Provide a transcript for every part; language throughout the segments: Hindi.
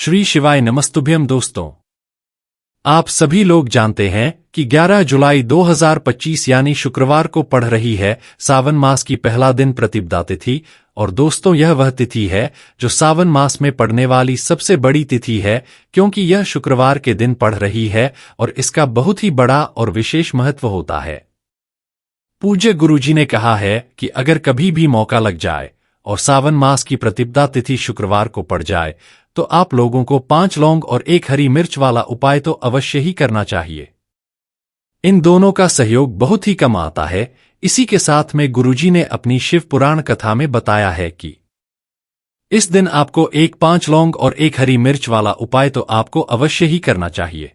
श्री शिवाय नमस्तुभ्यम दोस्तों, आप सभी लोग जानते हैं कि 11 जुलाई 2025 यानी शुक्रवार को पड़ रही है सावन मास की पहला दिन प्रतिपदा तिथि। और दोस्तों, यह वह तिथि है जो सावन मास में पड़ने वाली सबसे बड़ी तिथि है, क्योंकि यह शुक्रवार के दिन पड़ रही है और इसका बहुत ही बड़ा और विशेष महत्व होता है। पूज्य गुरुजी ने कहा है कि अगर कभी भी मौका लग जाए और सावन मास की प्रतिपदा तिथि शुक्रवार को पड़ जाए तो आप लोगों को 5 लौंग और 1 हरी मिर्च वाला उपाय तो अवश्य ही करना चाहिए। इन दोनों का सहयोग बहुत ही कम आता है। इसी के साथ में गुरुजी ने अपनी शिव पुराण कथा में बताया है कि इस दिन आपको 5 लौंग और 1 हरी मिर्च वाला उपाय तो आपको अवश्य ही करना चाहिए,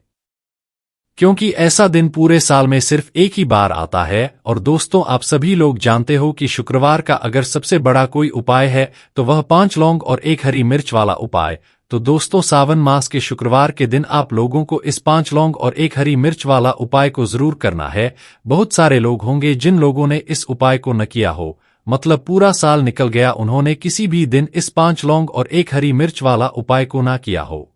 क्योंकि ऐसा दिन पूरे साल में सिर्फ एक ही बार आता है। और दोस्तों, आप सभी लोग जानते हो कि शुक्रवार का अगर सबसे बड़ा कोई उपाय है तो वह 5 लौंग और 1 हरी मिर्च वाला उपाय। तो दोस्तों, सावन मास के शुक्रवार के दिन आप लोगों को इस 5 लौंग और 1 हरी मिर्च वाला उपाय को जरूर करना है। बहुत सारे लोग होंगे जिन लोगों ने इस उपाय को न किया हो, मतलब पूरा साल निकल गया, उन्होंने किसी भी दिन इस 5 लौंग और 1 हरी मिर्च वाला उपाय को ना किया हो।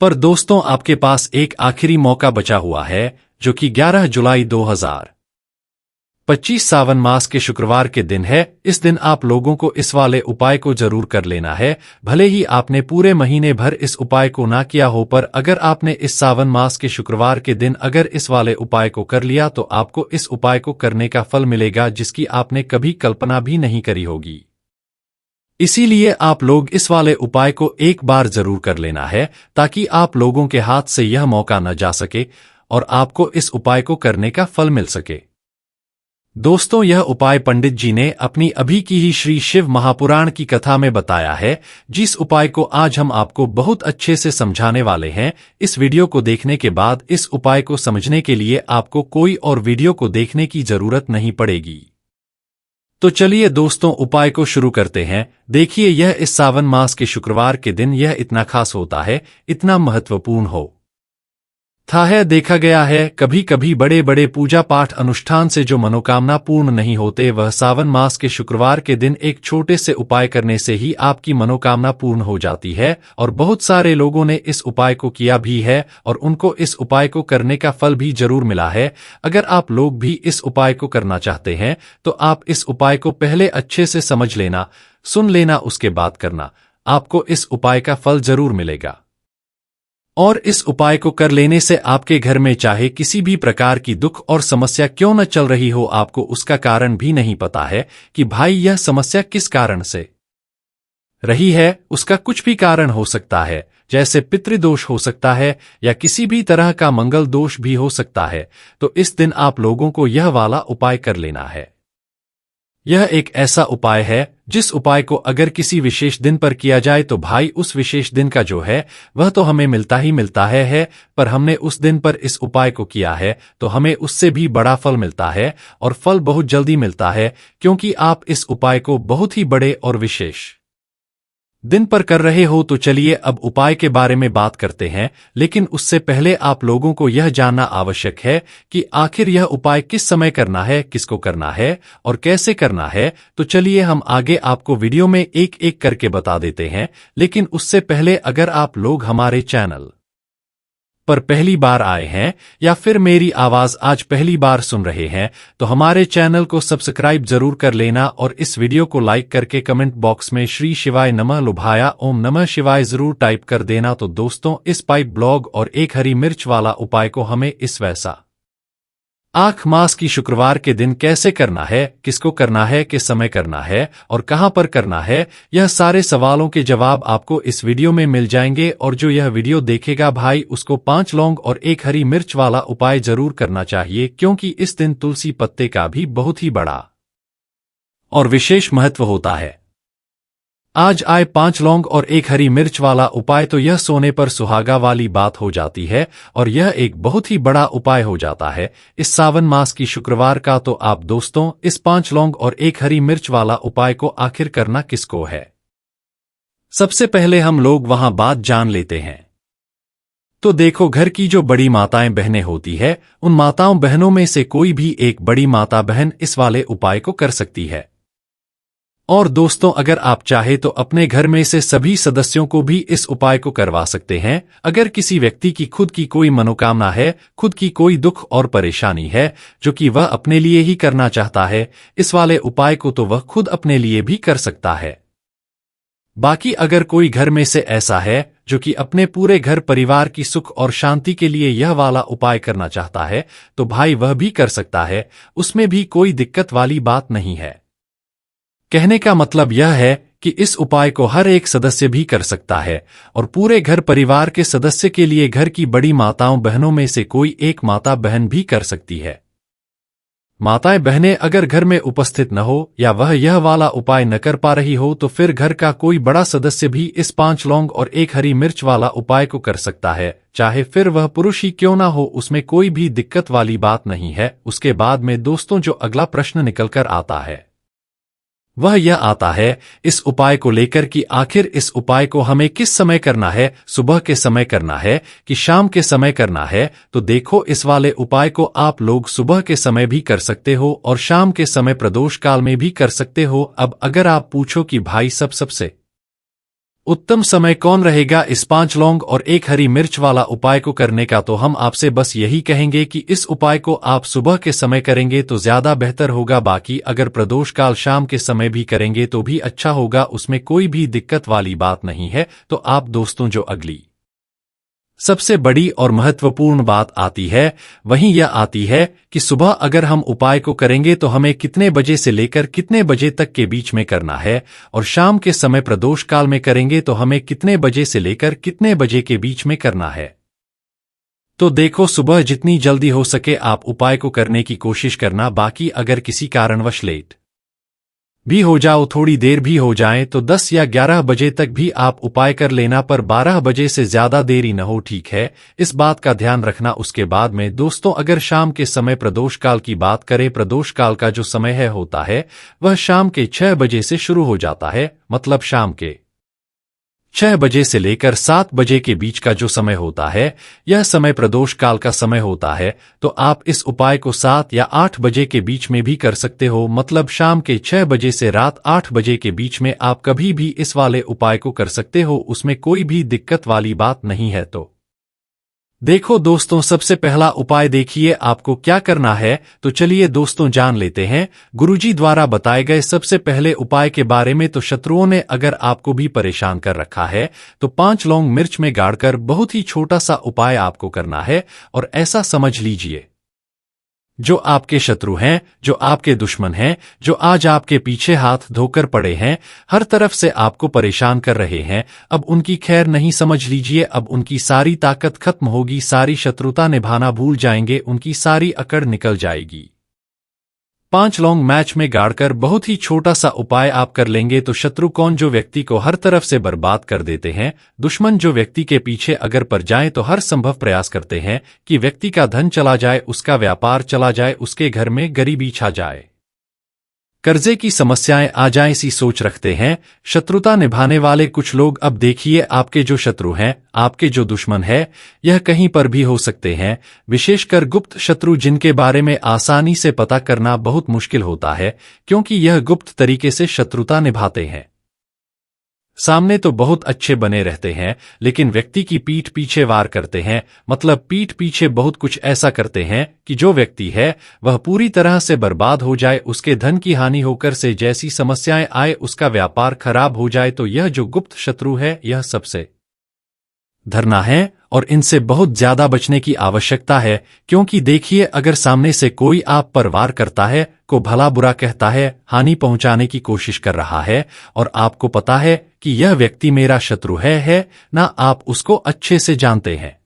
पर दोस्तों, आपके पास एक आखिरी मौका बचा हुआ है, जो कि 11 जुलाई 2025 सावन मास के शुक्रवार के दिन है। इस दिन आप लोगों को इस वाले उपाय को जरूर कर लेना है। भले ही आपने पूरे महीने भर इस उपाय को ना किया हो, पर अगर आपने इस सावन मास के शुक्रवार के दिन अगर इस वाले उपाय को कर लिया तो आपको इस उपाय को करने का फल मिलेगा जिसकी आपने कभी कल्पना भी नहीं करी होगी। इसीलिए आप लोग इस वाले उपाय को एक बार जरूर कर लेना है, ताकि आप लोगों के हाथ से यह मौका न जा सके और आपको इस उपाय को करने का फल मिल सके। दोस्तों, यह उपाय पंडित जी ने अपनी अभी की ही श्री शिव महापुराण की कथा में बताया है, जिस उपाय को आज हम आपको बहुत अच्छे से समझाने वाले हैं। इस वीडियो को देखने के बाद इस उपाय को समझने के लिए आपको कोई और वीडियो को देखने की जरूरत नहीं पड़ेगी। तो चलिए दोस्तों, उपाय को शुरू करते हैं। देखिए, यह इस सावन मास के शुक्रवार के दिन यह इतना खास होता है, इतना महत्वपूर्ण हो था है। देखा गया है कभी कभी बड़े बड़े पूजा पाठ अनुष्ठान से जो मनोकामना पूर्ण नहीं होते, वह सावन मास के शुक्रवार के दिन एक छोटे से उपाय करने से ही आपकी मनोकामना पूर्ण हो जाती है। और बहुत सारे लोगों ने इस उपाय को किया भी है और उनको इस उपाय को करने का फल भी जरूर मिला है। अगर आप लोग भी इस उपाय को करना चाहते हैं तो आप इस उपाय को पहले अच्छे से समझ लेना, सुन लेना, उसके बाद करना। आपको इस उपाय का फल जरूर मिलेगा। और इस उपाय को कर लेने से आपके घर में चाहे किसी भी प्रकार की दुख और समस्या क्यों न चल रही हो, आपको उसका कारण भी नहीं पता है कि भाई यह समस्या किस कारण से रही है। उसका कुछ भी कारण हो सकता है, जैसे पितृदोष हो सकता है या किसी भी तरह का मंगल दोष भी हो सकता है। तो इस दिन आप लोगों को यह वाला उपाय कर लेना है। यह एक ऐसा उपाय है जिस उपाय को अगर किसी विशेष दिन पर किया जाए तो भाई उस विशेष दिन का जो है वह तो हमें मिलता ही मिलता है। पर हमने उस दिन पर इस उपाय को किया है तो हमें उससे भी बड़ा फल मिलता है, और फल बहुत जल्दी मिलता है, क्योंकि आप इस उपाय को बहुत ही बड़े और विशेष दिन पर कर रहे हो। तो चलिए अब उपाय के बारे में बात करते हैं, लेकिन उससे पहले आप लोगों को यह जानना आवश्यक है कि आखिर यह उपाय किस समय करना है, किसको करना है और कैसे करना है। तो चलिए हम आगे आपको वीडियो में एक एक करके बता देते हैं। लेकिन उससे पहले अगर आप लोग हमारे चैनल पर पहली बार आए हैं या फिर मेरी आवाज आज पहली बार सुन रहे हैं तो हमारे चैनल को सब्सक्राइब जरूर कर लेना और इस वीडियो को लाइक करके कमेंट बॉक्स में श्री शिवाय नमः लुभाया ओम नमः शिवाय जरूर टाइप कर देना। तो दोस्तों, इस पाइप ब्लॉग और 1 हरी मिर्च वाला उपाय को हमें इस वैसा आख मास की शुक्रवार के दिन कैसे करना है, किसको करना है, किस समय करना है और कहां पर करना है, यह सारे सवालों के जवाब आपको इस वीडियो में मिल जाएंगे। और जो यह वीडियो देखेगा भाई, उसको 5 लौंग और 1 हरी मिर्च वाला उपाय जरूर करना चाहिए, क्योंकि इस दिन तुलसी पत्ते का भी बहुत ही बड़ा और विशेष महत्व होता है। आज आए 5 लौंग और 1 हरी मिर्च वाला उपाय तो यह सोने पर सुहागा वाली बात हो जाती है, और यह एक बहुत ही बड़ा उपाय हो जाता है इस सावन मास की शुक्रवार का। तो आप दोस्तों, इस 5 लौंग और 1 हरी मिर्च वाला उपाय को आखिर करना किसको है, सबसे पहले हम लोग वहां बात जान लेते हैं। तो देखो, घर की जो बड़ी माताएं बहनें होती है, उन माताओं बहनों में से कोई भी एक बड़ी माता बहन इस वाले उपाय को कर सकती है। और दोस्तों, अगर आप चाहे तो अपने घर में से सभी सदस्यों को भी इस उपाय को करवा सकते हैं। अगर किसी व्यक्ति की खुद की कोई मनोकामना है, खुद की कोई दुख और परेशानी है जो कि वह अपने लिए ही करना चाहता है, इस वाले उपाय को तो वह खुद अपने लिए भी कर सकता है। बाकी अगर कोई घर में से ऐसा है जो कि अपने पूरे घर परिवार की सुख और शांति के लिए यह वाला उपाय करना चाहता है, तो भाई वह भी कर सकता है, उसमें भी कोई दिक्कत वाली बात नहीं है। कहने का मतलब यह है कि इस उपाय को हर एक सदस्य भी कर सकता है और पूरे घर परिवार के सदस्य के लिए घर की बड़ी माताओं बहनों में से कोई एक माता बहन भी कर सकती है। माताएं बहनें अगर घर में उपस्थित न हो या वह यह वाला उपाय न कर पा रही हो तो फिर घर का कोई बड़ा सदस्य भी इस 5 लौंग और 1 हरी मिर्च वाला उपाय को कर सकता है, चाहे फिर वह पुरुष ही क्यों ना हो, उसमें कोई भी दिक्कत वाली बात नहीं है। उसके बाद में दोस्तों जो अगला प्रश्न निकलकर आता है वह यह आता है इस उपाय को लेकर कि आखिर इस उपाय को हमें किस समय करना है, सुबह के समय करना है कि शाम के समय करना है। तो देखो, इस वाले उपाय को आप लोग सुबह के समय भी कर सकते हो और शाम के समय प्रदोष काल में भी कर सकते हो। अब अगर आप पूछो कि भाई सबसे उत्तम समय कौन रहेगा इस 5 लौंग और 1 हरी मिर्च वाला उपाय को करने का, तो हम आपसे बस यही कहेंगे कि इस उपाय को आप सुबह के समय करेंगे तो ज्यादा बेहतर होगा। बाकी अगर प्रदोष काल शाम के समय भी करेंगे तो भी अच्छा होगा, उसमें कोई भी दिक्कत वाली बात नहीं है। तो आप दोस्तों जो अगली सबसे बड़ी और महत्वपूर्ण बात आती है वहीं यह आती है कि सुबह अगर हम उपाय को करेंगे तो हमें कितने बजे से लेकर कितने बजे तक के बीच में करना है, और शाम के समय प्रदोष काल में करेंगे तो हमें कितने बजे से लेकर कितने बजे के बीच में करना है। तो देखो, सुबह जितनी जल्दी हो सके आप उपाय को करने की कोशिश करना। बाकी अगर किसी कारणवश लेट भी हो जाओ, थोड़ी देर भी हो जाए, तो 10 या 11 बजे तक भी आप उपाय कर लेना, पर 12 बजे से ज्यादा देरी न हो, ठीक है? इस बात का ध्यान रखना। उसके बाद में दोस्तों अगर शाम के समय प्रदोष काल की बात करें, प्रदोष काल का जो समय है होता है वह शाम के 6 बजे से शुरू हो जाता है, मतलब शाम के 6 बजे से लेकर 7 बजे के बीच का जो समय होता है यह समय प्रदोष काल का समय होता है। तो आप इस उपाय को 7 या 8 बजे के बीच में भी कर सकते हो, मतलब शाम के 6 बजे से रात 8 बजे के बीच में आप कभी भी इस वाले उपाय को कर सकते हो, उसमें कोई भी दिक्कत वाली बात नहीं है। तो देखो दोस्तों, सबसे पहला उपाय देखिए आपको क्या करना है। तो चलिए दोस्तों जान लेते हैं गुरुजी द्वारा बताए गए सबसे पहले उपाय के बारे में। तो शत्रुओं ने अगर आपको भी परेशान कर रखा है तो 5 लौंग मिर्च में गाड़कर बहुत ही छोटा सा उपाय आपको करना है। और ऐसा समझ लीजिए, जो आपके शत्रु हैं, जो आपके दुश्मन हैं, जो आज आपके पीछे हाथ धोकर पड़े हैं, हर तरफ से आपको परेशान कर रहे हैं, अब उनकी खैर नहीं, समझ लीजिए अब उनकी सारी ताकत खत्म होगी, सारी शत्रुता निभाना भूल जाएंगे, उनकी सारी अकड़ निकल जाएगी। 5 लौंग मैच में गाड़कर बहुत ही छोटा सा उपाय आप कर लेंगे तो शत्रु कौन, जो व्यक्ति को हर तरफ से बर्बाद कर देते हैं, दुश्मन जो व्यक्ति के पीछे अगर पड़ जाएं तो हर संभव प्रयास करते हैं कि व्यक्ति का धन चला जाए, उसका व्यापार चला जाए, उसके घर में गरीबी छा जाए, कर्जे की समस्याएं आ जाएं, सी सोच रखते हैं शत्रुता निभाने वाले कुछ लोग। अब देखिए, आपके जो शत्रु हैं, आपके जो दुश्मन है, यह कहीं पर भी हो सकते हैं, विशेषकर गुप्त शत्रु जिनके बारे में आसानी से पता करना बहुत मुश्किल होता है, क्योंकि यह गुप्त तरीके से शत्रुता निभाते हैं। सामने तो बहुत अच्छे बने रहते हैं लेकिन व्यक्ति की पीठ पीछे वार करते हैं, मतलब पीठ पीछे बहुत कुछ ऐसा करते हैं कि जो व्यक्ति है वह पूरी तरह से बर्बाद हो जाए, उसके धन की हानि होकर से जैसी समस्याएं आए, उसका व्यापार खराब हो जाए। तो यह जो गुप्त शत्रु है यह सबसे धरना है और इनसे बहुत ज्यादा बचने की आवश्यकता है। क्योंकि देखिए, अगर सामने से कोई आप पर वार करता है, को भला बुरा कहता है, हानि पहुंचाने की कोशिश कर रहा है और आपको पता है कि यह व्यक्ति मेरा शत्रु है ना, आप उसको अच्छे से जानते हैं,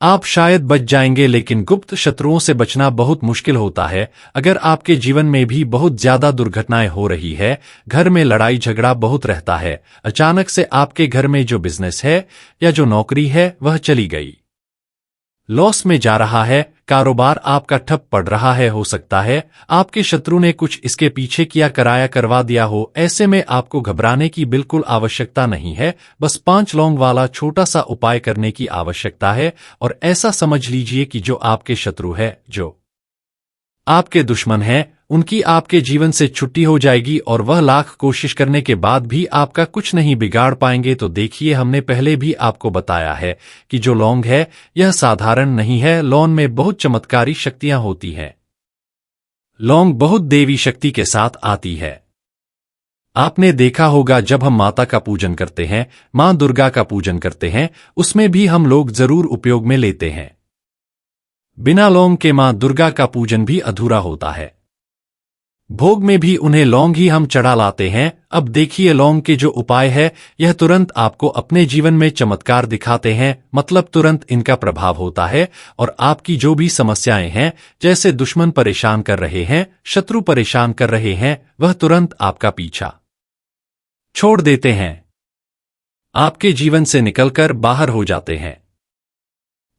आप शायद बच जाएंगे, लेकिन गुप्त शत्रुओं से बचना बहुत मुश्किल होता है। अगर आपके जीवन में भी बहुत ज्यादा दुर्घटनाएं हो रही है, घर में लड़ाई झगड़ा बहुत रहता है, अचानक से आपके घर में जो बिजनेस है या जो नौकरी है वह चली गई, लॉस में जा रहा है, कारोबार आपका ठप पड़ रहा है, हो सकता है आपके शत्रु ने कुछ इसके पीछे किया कराया करवा दिया हो। ऐसे में आपको घबराने की बिल्कुल आवश्यकता नहीं है, बस 5 लौंग वाला छोटा सा उपाय करने की आवश्यकता है। और ऐसा समझ लीजिए कि जो आपके शत्रु है, जो आपके दुश्मन हैं, उनकी आपके जीवन से छुट्टी हो जाएगी और वह लाख कोशिश करने के बाद भी आपका कुछ नहीं बिगाड़ पाएंगे। तो देखिए, हमने पहले भी आपको बताया है कि जो लौंग है यह साधारण नहीं है। लौंग में बहुत चमत्कारी शक्तियां होती हैं। लौंग बहुत देवी शक्ति के साथ आती है। आपने देखा होगा, जब हम माता का पूजन करते हैं, मां दुर्गा का पूजन करते हैं, उसमें भी हम लोग जरूर उपयोग में लेते हैं। बिना लौंग के मां दुर्गा का पूजन भी अधूरा होता है। भोग में भी उन्हें लौंग ही हम चढ़ा लाते हैं। अब देखिए, लौंग के जो उपाय है यह तुरंत आपको अपने जीवन में चमत्कार दिखाते हैं। मतलब तुरंत इनका प्रभाव होता है और आपकी जो भी समस्याएं हैं, जैसे दुश्मन परेशान कर रहे हैं, शत्रु परेशान कर रहे हैं, वह तुरंत आपका पीछा छोड़ देते हैं, आपके जीवन से निकलकर बाहर हो जाते हैं।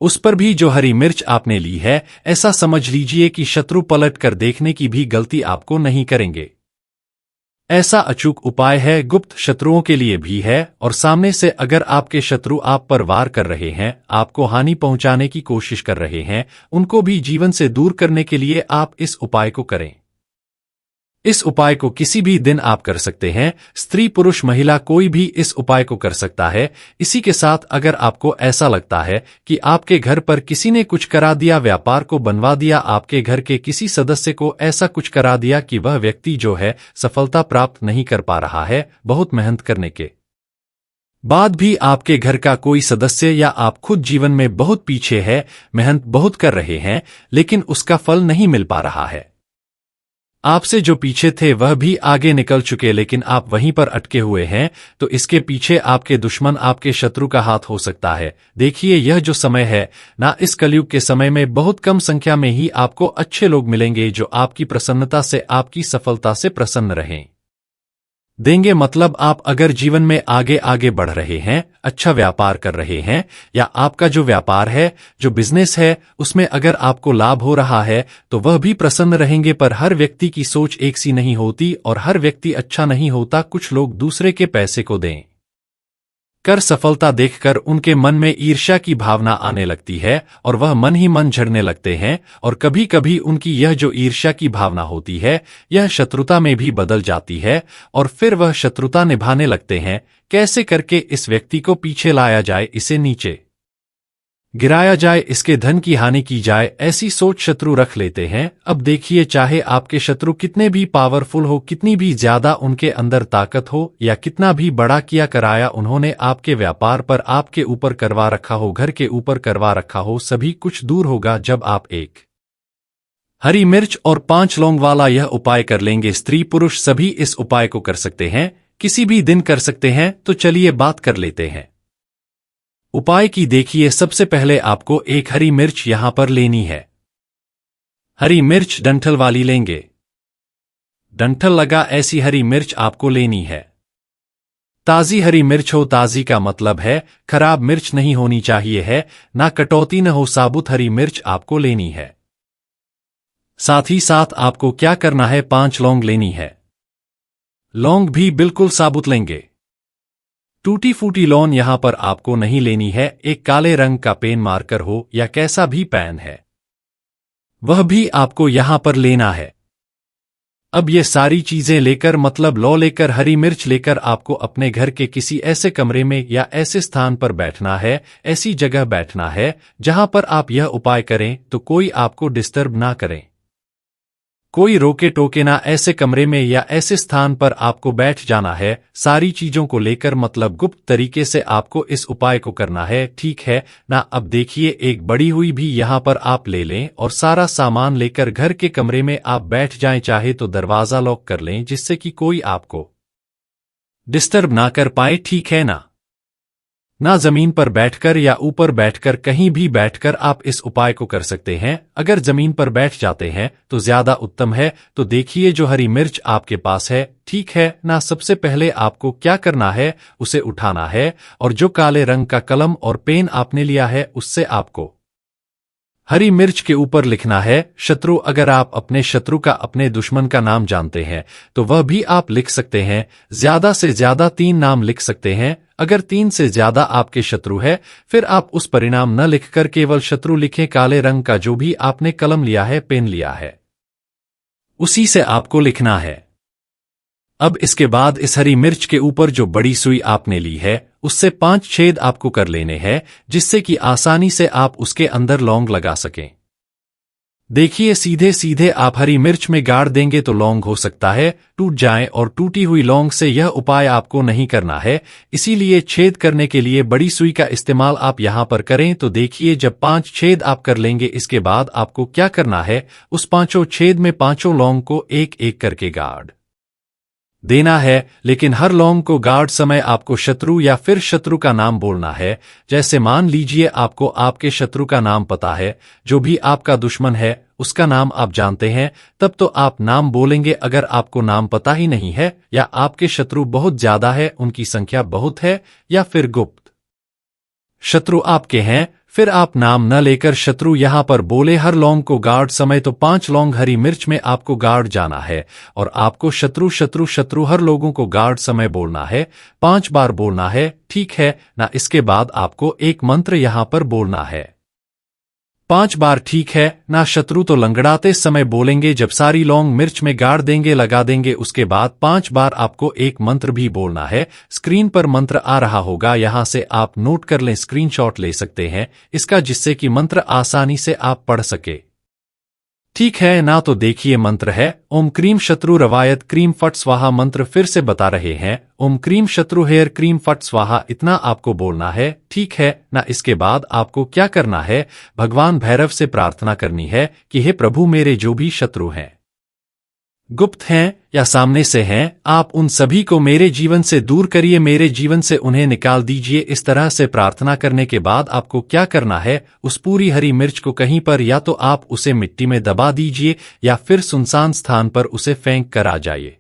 उस पर भी जो हरी मिर्च आपने ली है, ऐसा समझ लीजिए कि शत्रु पलट कर देखने की भी गलती आपको नहीं करेंगे। ऐसा अचूक उपाय है, गुप्त शत्रुओं के लिए भी है। और सामने से अगर आपके शत्रु आप पर वार कर रहे हैं, आपको हानि पहुंचाने की कोशिश कर रहे हैं, उनको भी जीवन से दूर करने के लिए आप इस उपाय को करें। इस उपाय को किसी भी दिन आप कर सकते हैं। स्त्री पुरुष महिला कोई भी इस उपाय को कर सकता है। इसी के साथ अगर आपको ऐसा लगता है कि आपके घर पर किसी ने कुछ करा दिया, व्यापार को बनवा दिया, आपके घर के किसी सदस्य को ऐसा कुछ करा दिया कि वह व्यक्ति जो है सफलता प्राप्त नहीं कर पा रहा है, बहुत मेहनत करने के बाद भी आपके घर का कोई सदस्य या आप खुद जीवन में बहुत पीछे है, मेहनत बहुत कर रहे हैं लेकिन उसका फल नहीं मिल पा रहा है। आपसे जो पीछे थे वह भी आगे निकल चुके, लेकिन आप वहीं पर अटके हुए हैं, तो इसके पीछे आपके दुश्मन, आपके शत्रु का हाथ हो सकता है। देखिए, यह जो समय है ना, इस कलयुग के समय में बहुत कम संख्या में ही आपको अच्छे लोग मिलेंगे जो आपकी प्रसन्नता से, आपकी सफलता से प्रसन्न रहें देंगे। मतलब आप अगर जीवन में आगे आगे बढ़ रहे हैं, अच्छा व्यापार कर रहे हैं, या आपका जो व्यापार है, जो बिजनेस है, उसमें अगर आपको लाभ हो रहा है, तो वह भी प्रसन्न रहेंगे। पर हर व्यक्ति की सोच एक सी नहीं होती और हर व्यक्ति अच्छा नहीं होता। कुछ लोग दूसरे के पैसे को दें कर सफलता देखकर उनके मन में ईर्ष्या की भावना आने लगती है और वह मन ही मन झड़ने लगते हैं। और कभी कभी उनकी यह जो ईर्ष्या की भावना होती है, यह शत्रुता में भी बदल जाती है और फिर वह शत्रुता निभाने लगते हैं। कैसे करके इस व्यक्ति को पीछे लाया जाए, इसे नीचे गिराया जाए, इसके धन की हानि की जाए, ऐसी सोच शत्रु रख लेते हैं। अब देखिए, चाहे आपके शत्रु कितने भी पावरफुल हो, कितनी भी ज्यादा उनके अंदर ताकत हो, या कितना भी बड़ा किया कराया उन्होंने आपके व्यापार पर, आपके ऊपर करवा रखा हो, घर के ऊपर करवा रखा हो, सभी कुछ दूर होगा जब आप एक हरी मिर्च और 5 लौंग वाला यह उपाय कर लेंगे। स्त्री पुरुष सभी इस उपाय को कर सकते हैं, किसी भी दिन कर सकते हैं। तो चलिए बात कर लेते हैं उपाय की। देखिए, सबसे पहले आपको एक हरी मिर्च यहां पर लेनी है। हरी मिर्च डंठल वाली लेंगे, डंठल लगा ऐसी हरी मिर्च आपको लेनी है। ताजी हरी मिर्च हो, ताजी का मतलब है खराब मिर्च नहीं होनी चाहिए है, ना कटौती न हो, साबुत हरी मिर्च आपको लेनी है। साथ ही साथ आपको क्या करना है, 5 लौंग लेनी है। लौंग भी बिल्कुल साबुत लेंगे, टूटी फूटी लौंग यहां पर आपको नहीं लेनी है। एक काले रंग का पेन मार्कर हो या कैसा भी पेन है, वह भी आपको यहां पर लेना है। अब ये सारी चीजें लेकर, मतलब लौ लेकर, हरी मिर्च लेकर, आपको अपने घर के किसी ऐसे कमरे में या ऐसे स्थान पर बैठना है, ऐसी जगह बैठना है जहां पर आप यह उपाय करें तो कोई आपको डिस्टर्ब ना करें, कोई रोके टोके ना। ऐसे कमरे में या ऐसे स्थान पर आपको बैठ जाना है, सारी चीजों को लेकर, मतलब गुप्त तरीके से आपको इस उपाय को करना है, ठीक है ना। अब देखिए, एक बड़ी हुई भी यहां पर आप ले लें और सारा सामान लेकर घर के कमरे में आप बैठ जाएं। चाहे तो दरवाजा लॉक कर लें जिससे कि कोई आपको डिस्टर्ब ना कर पाए, ठीक है ना जमीन पर बैठकर या ऊपर बैठकर, कहीं भी बैठकर आप इस उपाय को कर सकते हैं। अगर जमीन पर बैठ जाते हैं तो ज्यादा उत्तम है। तो देखिए, जो हरी मिर्च आपके पास है, ठीक है ना, सबसे पहले आपको क्या करना है, उसे उठाना है और जो काले रंग का कलम और पेन आपने लिया है, उससे आपको हरी मिर्च के ऊपर लिखना है शत्रु। अगर आप अपने शत्रु का, अपने दुश्मन का नाम जानते हैं तो वह भी आप लिख सकते हैं। ज्यादा से ज्यादा 3 नाम लिख सकते हैं। अगर 3 से ज्यादा आपके शत्रु है, फिर आप उस परिणाम न लिखकर केवल शत्रु लिखें। काले रंग का जो भी आपने कलम लिया है, पेन लिया है, उसी से आपको लिखना है। अब इसके बाद इस हरी मिर्च के ऊपर जो बड़ी सुई आपने ली है उससे 5 छेद आपको कर लेने हैं, जिससे कि आसानी से आप उसके अंदर लौंग लगा सकें। देखिए, सीधे सीधे आप हरी मिर्च में गाड़ देंगे तो लौंग हो सकता है टूट जाएं, और टूटी हुई लौंग से यह उपाय आपको नहीं करना है। इसीलिए छेद करने के लिए बड़ी सुई का इस्तेमाल आप यहां पर करें। तो देखिए, जब 5 छेद आप कर लेंगे, इसके बाद आपको क्या करना है, उस 5 छेद में 5 लौंग को एक एक करके गाड़ देना है। लेकिन हर लौंग को गाड़ समय आपको शत्रु या फिर शत्रु का नाम बोलना है। जैसे मान लीजिए आपको आपके शत्रु का नाम पता है, जो भी आपका दुश्मन है उसका नाम आप जानते हैं, तब तो आप नाम बोलेंगे। अगर आपको नाम पता ही नहीं है, या आपके शत्रु बहुत ज्यादा है, उनकी संख्या बहुत है, या फिर गुप्त शत्रु आपके हैं, फिर आप नाम न लेकर शत्रु यहां पर बोले। हर लौंग को गाड़ समय तो 5 लौंग हरी मिर्च में आपको गाड़ जाना है, और आपको शत्रु शत्रु शत्रु हर लोगों को गाड़ समय बोलना है। 5 बार बोलना है, ठीक है ना। इसके बाद आपको एक मंत्र यहां पर बोलना है 5 बार, ठीक है ना। शत्रु तो लंगड़ाते समय बोलेंगे, जब सारी लौंग मिर्च में गाड़ देंगे, लगा देंगे, उसके बाद 5 बार आपको एक मंत्र भी बोलना है। स्क्रीन पर मंत्र आ रहा होगा, यहां से आप नोट कर लें, स्क्रीनशॉट ले सकते हैं इसका, जिससे कि मंत्र आसानी से आप पढ़ सके। ठीक है ना। तो देखिए, मंत्र है ओम क्रीम शत्रु रवायत क्रीम फट स्वाहा। मंत्र फिर से बता रहे हैं, ओम क्रीम शत्रु हेयर क्रीम फट स्वाहा। इतना आपको बोलना है, ठीक है ना। इसके बाद आपको क्या करना है, भगवान भैरव से प्रार्थना करनी है कि हे प्रभु, मेरे जो भी शत्रु हैं, गुप्त हैं या सामने से हैं, आप उन सभी को मेरे जीवन से दूर करिए, मेरे जीवन से उन्हें निकाल दीजिए। इस तरह से प्रार्थना करने के बाद आपको क्या करना है, उस पूरी हरी मिर्च को कहीं पर या तो आप उसे मिट्टी में दबा दीजिए, या फिर सुनसान स्थान पर उसे फेंक कर आ जाइए।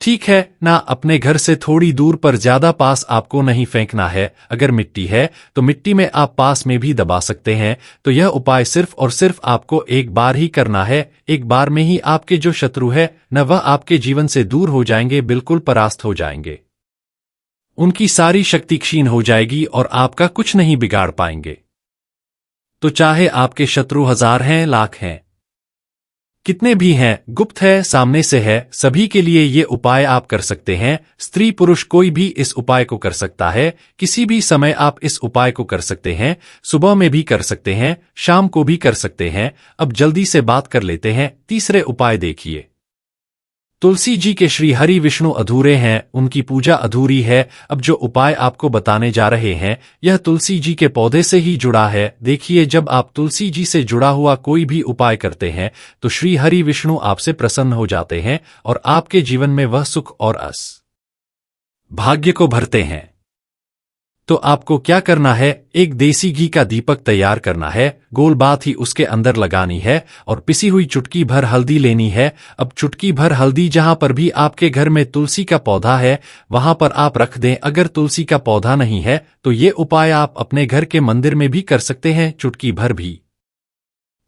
ठीक है ना। अपने घर से थोड़ी दूर पर, ज्यादा पास आपको नहीं फेंकना है। अगर मिट्टी है तो मिट्टी में आप पास में भी दबा सकते हैं। तो यह उपाय सिर्फ और सिर्फ आपको एक बार ही करना है। एक बार में ही आपके जो शत्रु है न, वह आपके जीवन से दूर हो जाएंगे, बिल्कुल परास्त हो जाएंगे, उनकी सारी शक्ति क्षीण हो जाएगी और आपका कुछ नहीं बिगाड़ पाएंगे। तो चाहे आपके शत्रु 1000 हैं, लाख हैं, कितने भी हैं, गुप्त है, सामने से है, सभी के लिए ये उपाय आप कर सकते हैं। स्त्री पुरुष कोई भी इस उपाय को कर सकता है। किसी भी समय आप इस उपाय को कर सकते हैं। सुबह में भी कर सकते हैं, शाम को भी कर सकते हैं। अब जल्दी से बात कर लेते हैं तीसरे उपाय। देखिए, तुलसी जी के श्री हरि विष्णु अधूरे हैं, उनकी पूजा अधूरी है। अब जो उपाय आपको बताने जा रहे हैं, यह तुलसी जी के पौधे से ही जुड़ा है। देखिए, जब आप तुलसी जी से जुड़ा हुआ कोई भी उपाय करते हैं, तो श्री हरि विष्णु आपसे प्रसन्न हो जाते हैं, और आपके जीवन में वह सुख और भाग्य को भरते हैं। तो आपको क्या करना है, एक देसी घी का दीपक तैयार करना है, गोल बात ही उसके अंदर लगानी है, और पिसी हुई चुटकी भर हल्दी लेनी है। अब चुटकी भर हल्दी जहां पर भी आपके घर में तुलसी का पौधा है, वहां पर आप रख दें। अगर तुलसी का पौधा नहीं है तो ये उपाय आप अपने घर के मंदिर में भी कर सकते हैं। चुटकी भर भी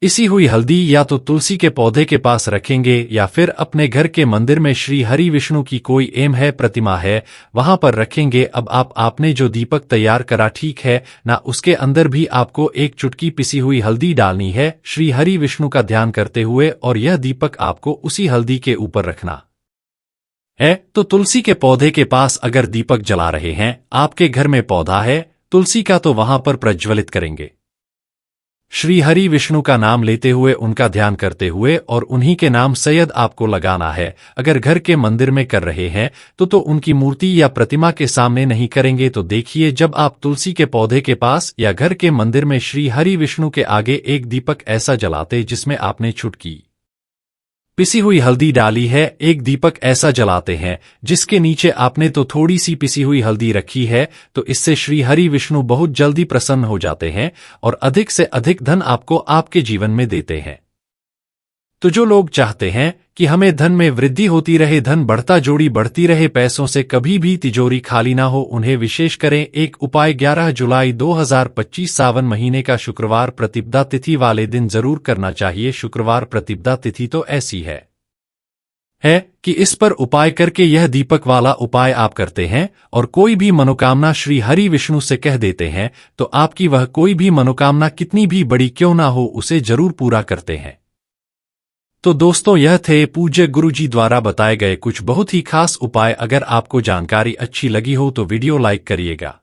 इसी हुई हल्दी या तो तुलसी के पौधे के पास रखेंगे, या फिर अपने घर के मंदिर में श्री हरि विष्णु की कोई एम है, प्रतिमा है, वहां पर रखेंगे। अब आपने जो दीपक तैयार करा, ठीक है ना, उसके अंदर भी आपको एक चुटकी पिसी हुई हल्दी डालनी है, श्री हरि विष्णु का ध्यान करते हुए, और यह दीपक आपको उसी हल्दी के ऊपर रखना है। तो तुलसी के पौधे के पास अगर दीपक जला रहे हैं, आपके घर में पौधा है तुलसी का, तो वहां पर प्रज्वलित करेंगे, श्री हरि विष्णु का नाम लेते हुए, उनका ध्यान करते हुए, और उन्हीं के नाम सैयद आपको लगाना है। अगर घर के मंदिर में कर रहे हैं तो उनकी मूर्ति या प्रतिमा के सामने नहीं करेंगे। तो देखिए, जब आप तुलसी के पौधे के पास या घर के मंदिर में श्री हरि विष्णु के आगे एक दीपक ऐसा जलाते जिसमें आपने चुटकी पिसी हुई हल्दी डाली है, एक दीपक ऐसा जलाते हैं जिसके नीचे आपने तो थोड़ी सी पिसी हुई हल्दी रखी है, तो इससे श्री हरि विष्णु बहुत जल्दी प्रसन्न हो जाते हैं और अधिक से अधिक धन आपको आपके जीवन में देते हैं। तो जो लोग चाहते हैं कि हमें धन में वृद्धि होती रहे, धन बढ़ता जोड़ी बढ़ती रहे, पैसों से कभी भी तिजोरी खाली ना हो, उन्हें विशेष करें एक उपाय 11 जुलाई 2025 सावन महीने का शुक्रवार प्रतिपदा तिथि वाले दिन जरूर करना चाहिए। शुक्रवार प्रतिपदा तिथि तो ऐसी है कि इस पर उपाय करके यह दीपक वाला उपाय आप करते हैं और कोई भी मनोकामना श्री हरि विष्णु से कह देते हैं, तो आपकी वह कोई भी मनोकामना कितनी भी बड़ी क्यों ना हो, उसे जरूर पूरा करते हैं। तो दोस्तों यह थे पूज्य गुरुजी द्वारा बताए गए कुछ बहुत ही खास उपाय। अगर आपको जानकारी अच्छी लगी हो तो वीडियो लाइक करिएगा।